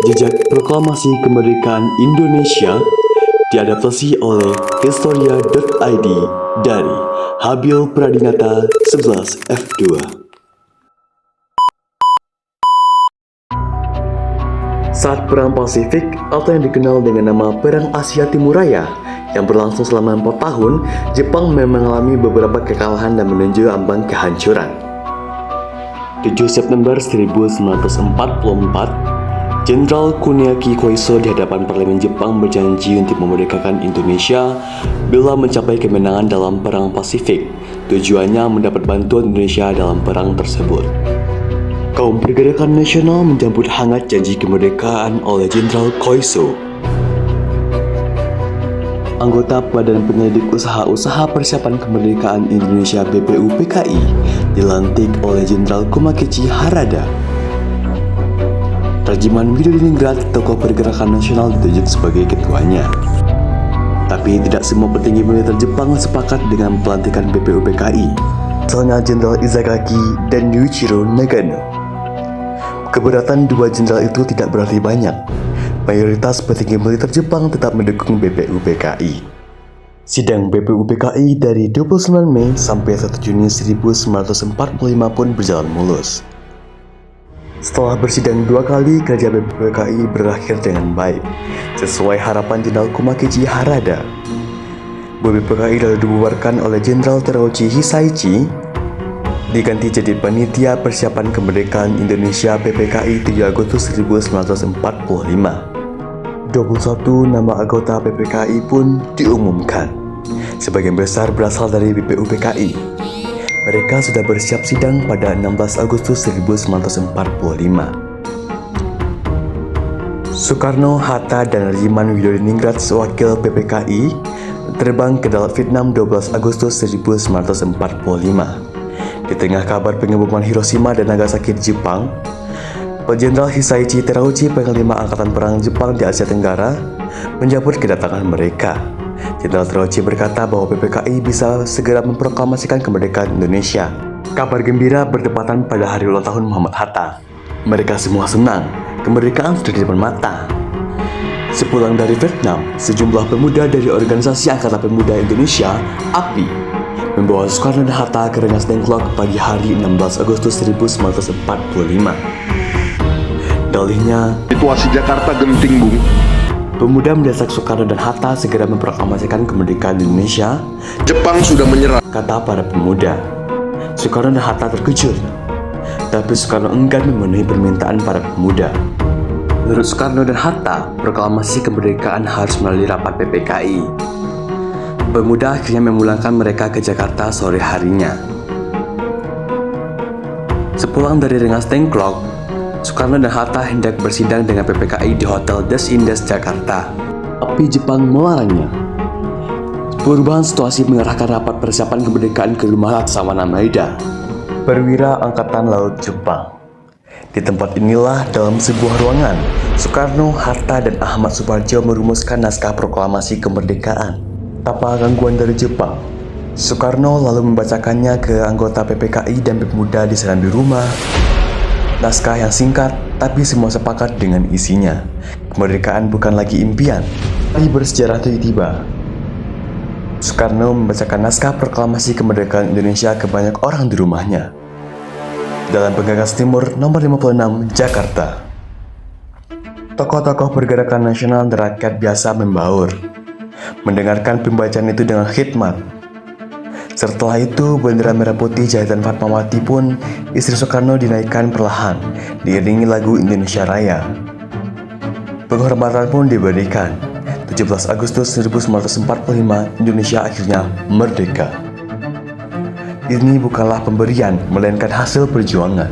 Jejak Proklamasi Kemerdekaan Indonesia diadaptasi oleh Historia.id dari Habil Pradinata 11 F2. Saat Perang Pasifik atau yang dikenal dengan nama Perang Asia Timur Raya yang berlangsung selama 4 tahun, Jepang memang mengalami beberapa kekalahan dan menuju ambang kehancuran. 7 September 1944, Jenderal Kuniaki Koiso di hadapan Parlemen Jepang berjanji untuk memerdekakan Indonesia bila mencapai kemenangan dalam Perang Pasifik. Tujuannya mendapat bantuan Indonesia dalam perang tersebut. Kaum Pergerakan Nasional menyambut hangat janji kemerdekaan oleh Jenderal Koiso. Anggota Badan Penyelidik Usaha-Usaha Persiapan Kemerdekaan Indonesia BPUPKI dilantik oleh Jenderal Kumakichi Harada. Regimen Widodiningrat, tokoh Pergerakan Nasional, ditunjuk sebagai ketuanya. Tapi tidak semua petinggi militer Jepang sepakat dengan pelantikan BPUPKI, misalnya Jenderal Izagaki dan Yuichiro Nagano. Keberatan dua jenderal itu tidak berarti banyak. Mayoritas petinggi militer Jepang tetap mendukung BPUPKI. Sidang BPUPKI dari 29 Mei sampai 1 Juni 1945 pun berjalan mulus. Setelah bersidang 2 kali, kerja BPUPKI berakhir dengan baik, sesuai harapan Jenderal Kumakichi Harada. BPUPKI lalu dibubarkan oleh Jenderal Terauchi Hisaichi, diganti jadi Panitia Persiapan Kemerdekaan Indonesia PPKI 7 Agustus 1945. 21 nama anggota PPKI pun diumumkan. Sebagian besar berasal dari BPUPKI. Mereka sudah bersiap sidang pada 16 Agustus 1945. Soekarno, Hatta, dan Regimen Widodiningrat sewakil PPKI terbang ke Laut Vietnam 12 Agustus 1945. Di tengah kabar pengeboman Hiroshima dan Nagasaki di Jepang, Jenderal Hisaichi Terauchi, Panglima Angkatan Perang Jepang di Asia Tenggara, menyambut kedatangan mereka. Jenderal Terauchi berkata bahwa PPKI bisa segera memproklamasikan kemerdekaan Indonesia. Kabar gembira bertepatan pada hari ulang tahun Muhammad Hatta. Mereka semua senang, kemerdekaan sudah di depan mata. Sepulang dari Vietnam, sejumlah pemuda dari Organisasi Angkatan Pemuda Indonesia, API, membawa Soekarno dan Hatta ke Rengas Dengklok pagi hari 16 Agustus 1945. Dalihnya, situasi Jakarta genting, Bung. Pemuda mendesak Soekarno dan Hatta segera memproklamasikan kemerdekaan Indonesia. Jepang sudah menyerah, kata para pemuda. Soekarno dan Hatta terkejut, tapi Soekarno enggan memenuhi permintaan para pemuda. Menurut Soekarno dan Hatta, proklamasi kemerdekaan harus melalui rapat PPKI. Pemuda akhirnya memulangkan mereka ke Jakarta sore harinya. Sepulang dari Rengas Dengklok, Soekarno dan Hatta hendak bersidang dengan PPKI di Hotel Des Indes, Jakarta. Tapi Jepang melarangnya. Perubahan situasi mengarahkan rapat persiapan kemerdekaan ke rumah Laksamana Maeda, perwira Angkatan Laut Jepang. Di tempat inilah, dalam sebuah ruangan, Soekarno, Hatta, dan Ahmad Suparjo merumuskan naskah proklamasi kemerdekaan. Tanpa gangguan dari Jepang, Soekarno lalu membacakannya ke anggota PPKI dan pemuda di serambi rumah. Naskah yang singkat, tapi semua sepakat dengan isinya. Kemerdekaan bukan lagi impian. Hari bersejarah tiba. Soekarno membacakan naskah proklamasi kemerdekaan Indonesia ke banyak orang di rumahnya. Jalan Penggagas Timur, nomor 56, Jakarta. Tokoh-tokoh Pergerakan Nasional dan rakyat biasa membaur, mendengarkan pembacaan itu dengan khidmat. Setelah itu, bendera merah putih jahitan Fatmawati pun, istri Soekarno, dinaikkan perlahan, diiringi lagu Indonesia Raya. Penghormatan pun diberikan. 17 Agustus 1945, Indonesia akhirnya merdeka. Ini bukanlah pemberian, melainkan hasil perjuangan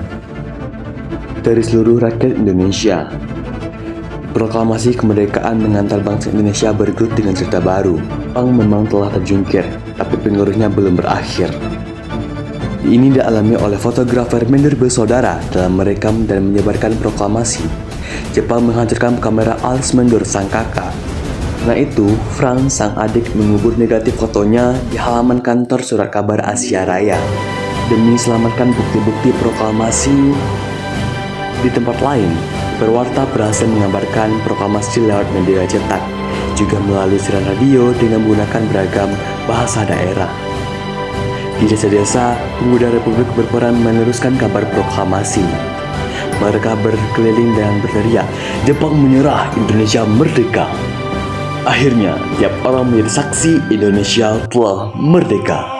dari seluruh rakyat Indonesia. Proklamasi kemerdekaan mengantar bangsa Indonesia bergelut dengan cerita baru. Jepang memang telah terjungkir, tapi pengaruhnya belum berakhir. Ini dialami oleh fotografer Mendur bersaudara dalam merekam dan menyebarkan proklamasi. Jepang menghancurkan kamera Alice Mendur, sang kakak. Karena itu, Franz, sang adik, mengubur negatif fotonya di halaman kantor Surat Kabar Asia Raya demi selamatkan bukti-bukti proklamasi di tempat lain. Perwarta berhasil mengabarkan proklamasi lewat media cetak, juga melalui siaran radio dengan menggunakan beragam bahasa daerah. Di desa-desa, pemuda Republik berperan meneruskan kabar proklamasi. Mereka berkeliling dan berteriak, "Jepang menyerah, Indonesia merdeka!" Akhirnya, tiap orang menjadi saksi Indonesia telah merdeka.